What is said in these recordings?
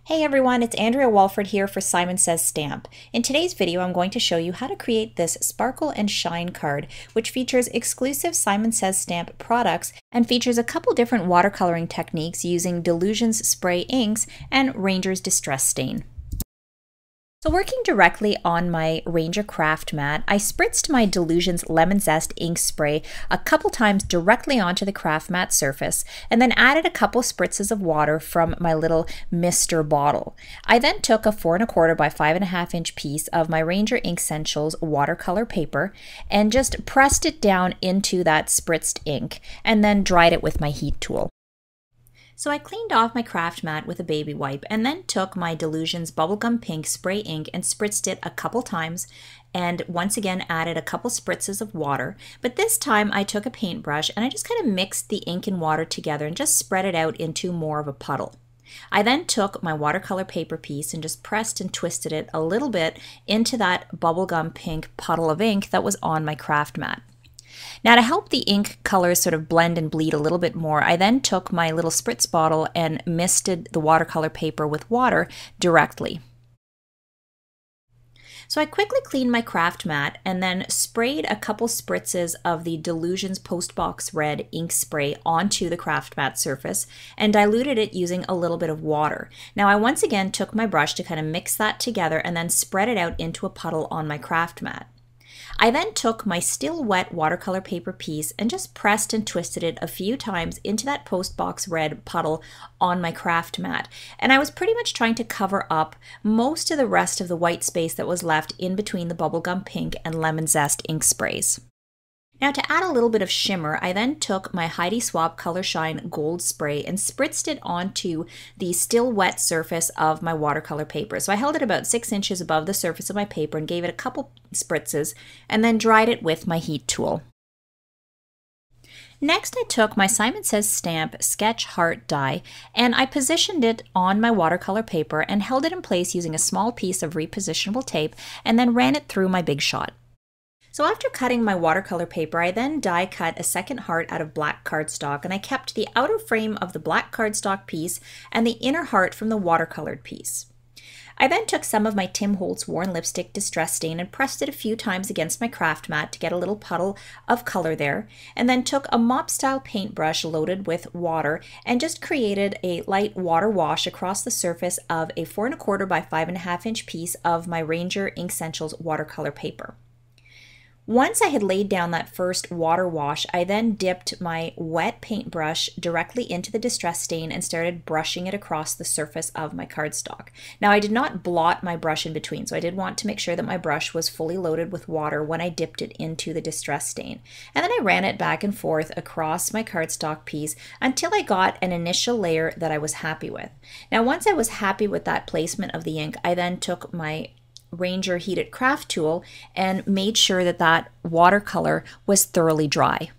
Hey everyone, it's Andrea Walford here for Simon Says Stamp. In today's video, I'm going to show you how to create this Sparkle and Shine card, which features exclusive Simon Says Stamp products and features a couple different watercoloring techniques using Delusion's spray inks and Ranger's Distress Stain. So working directly on my Ranger craft mat, I spritzed my Delusion's Lemon Zest ink spray a couple times directly onto the craft mat surface and then added a couple spritzes of water from my little mister bottle. I then took a 4 1/4 by 5.5 inch piece of my Ranger Ink Essentials watercolor paper and just pressed it down into that spritzed ink and then dried it with my heat tool. So I cleaned off my craft mat with a baby wipe and then took my Delusion's Bubblegum Pink spray ink and spritzed it a couple times and once again added a couple spritzes of water. But this time I took a paintbrush and I just kind of mixed the ink and water together and just spread it out into more of a puddle. I then took my watercolor paper piece and just pressed and twisted it a little bit into that bubblegum pink puddle of ink that was on my craft mat. Now to help the ink colors sort of blend and bleed a little bit more, I then took my little spritz bottle and misted the watercolor paper with water directly. So I quickly cleaned my craft mat and then sprayed a couple spritzes of the Delusion's Postbox Red ink spray onto the craft mat surface and diluted it using a little bit of water. Now I once again took my brush to kind of mix that together and then spread it out into a puddle on my craft mat. I then took my still wet watercolor paper piece and just pressed and twisted it a few times into that Postbox Red puddle on my craft mat. And I was pretty much trying to cover up most of the rest of the white space that was left in between the Bubblegum Pink and Lemon Zest ink sprays. Now to add a little bit of shimmer, I then took my Heidi Swapp Color Shine Gold Spray and spritzed it onto the still wet surface of my watercolor paper. So I held it about 6 inches above the surface of my paper and gave it a couple spritzes and then dried it with my heat tool. Next, I took my Simon Says Stamp Sketch Heart die and I positioned it on my watercolor paper and held it in place using a small piece of repositionable tape and then ran it through my Big Shot. So after cutting my watercolor paper, I then die cut a second heart out of black cardstock and I kept the outer frame of the black cardstock piece and the inner heart from the watercolored piece. I then took some of my Tim Holtz Worn Lipstick Distress Stain and pressed it a few times against my craft mat to get a little puddle of color there, and then took a mop style paintbrush loaded with water and just created a light water wash across the surface of a 4 1/4 by 5.5 inch piece of my Ranger Ink Essentials watercolor paper. Once I had laid down that first water wash, I then dipped my wet paintbrush directly into the distress stain and started brushing it across the surface of my cardstock. Now I did not blot my brush in between, so I did want to make sure that my brush was fully loaded with water when I dipped it into the distress stain. And then I ran it back and forth across my cardstock piece until I got an initial layer that I was happy with. Now once I was happy with that placement of the ink, I then took my Ranger heated craft tool and made sure that that watercolor was thoroughly dry.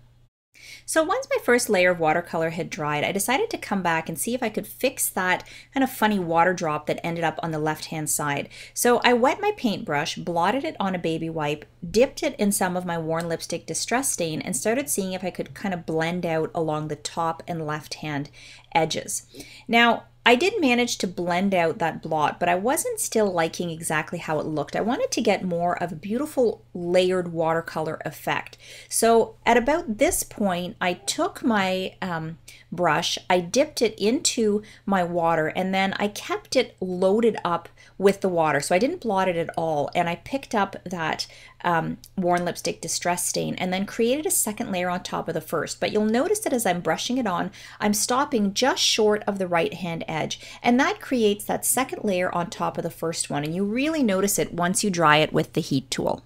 So once my first layer of watercolor had dried, I decided to come back and see if I could fix that kind of funny water drop that ended up on the left-hand side. So I wet my paintbrush, blotted it on a baby wipe, dipped it in some of my Worn Lipstick Distress Stain, and started seeing if I could kind of blend out along the top and left-hand edges. Now, I did manage to blend out that blot, but I wasn't still liking exactly how it looked. I wanted to get more of a beautiful layered watercolor effect. So at about this point, I took my brush, I dipped it into my water, and then I kept it loaded up with the water. So I didn't blot it at all, and I picked up that Worn Lipstick Distress Stain and then created a second layer on top of the first. But you'll notice that as I'm brushing it on, I'm stopping just short of the right-hand edge, and that creates that second layer on top of the first one, and you really notice it once you dry it with the heat tool.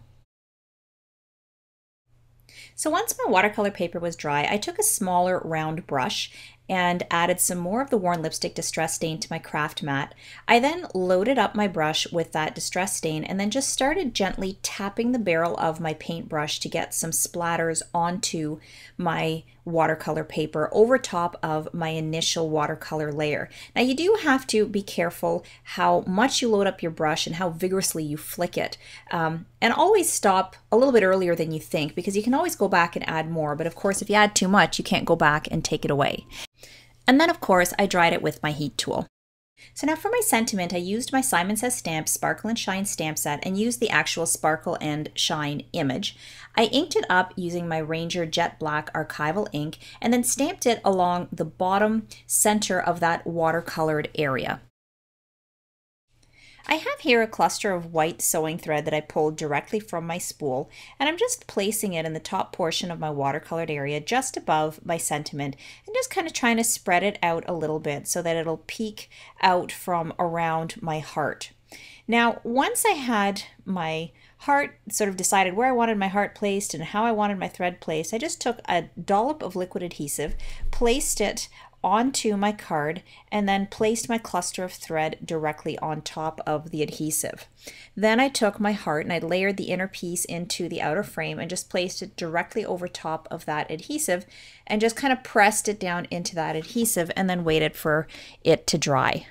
So once my watercolor paper was dry, I took a smaller round brush and added some more of the Worn Lipstick Distress Stain to my craft mat. I then loaded up my brush with that distress stain and then just started gently tapping the barrel of my paintbrush to get some splatters onto my watercolor paper over top of my initial watercolor layer. Now you do have to be careful how much you load up your brush and how vigorously you flick it. And always stop a little bit earlier than you think, because you can always go back and add more, but of course if you add too much you can't go back and take it away. And then of course I dried it with my heat tool. So now for my sentiment, I used my Simon Says Stamp Sparkle and Shine stamp set and used the actual Sparkle and Shine image. I inked it up using my Ranger Jet Black archival ink and then stamped it along the bottom center of that watercolored area. I have here a cluster of white sewing thread that I pulled directly from my spool, and I'm just placing it in the top portion of my watercolored area just above my sentiment and just kind of trying to spread it out a little bit so that it'll peek out from around my heart. Now, once I had my heart sort of decided where I wanted my heart placed and how I wanted my thread placed, I just took a dollop of liquid adhesive, placed it onto my card, and then placed my cluster of thread directly on top of the adhesive. Then I took my heart and I layered the inner piece into the outer frame and just placed it directly over top of that adhesive and just kind of pressed it down into that adhesive and then waited for it to dry.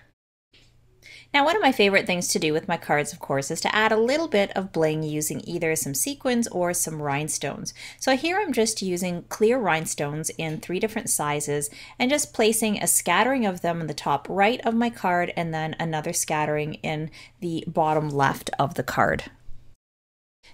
Now, one of my favorite things to do with my cards, of course, is to add a little bit of bling using either some sequins or some rhinestones. So here I'm just using clear rhinestones in 3 different sizes and just placing a scattering of them in the top right of my card and then another scattering in the bottom left of the card.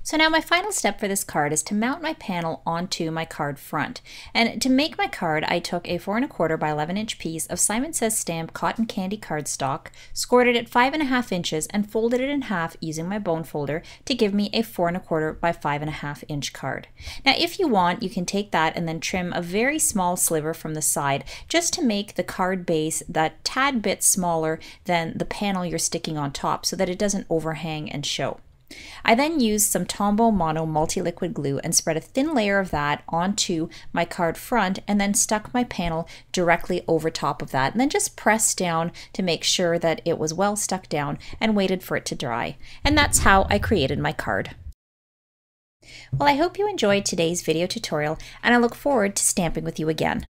So now my final step for this card is to mount my panel onto my card front. And to make my card, I took a 4 1/4 by 11 inch piece of Simon Says Stamp cotton candy cardstock, scored it at 5 1/2 inches, and folded it in half using my bone folder to give me a 4 1/4 by 5 1/2 inch card. Now, if you want, you can take that and then trim a very small sliver from the side just to make the card base that tad bit smaller than the panel you're sticking on top so that it doesn't overhang and show. I then used some Tombow Mono multi-liquid glue and spread a thin layer of that onto my card front and then stuck my panel directly over top of that and then just pressed down to make sure that it was well stuck down and waited for it to dry. And that's how I created my card. Well, I hope you enjoyed today's video tutorial and I look forward to stamping with you again.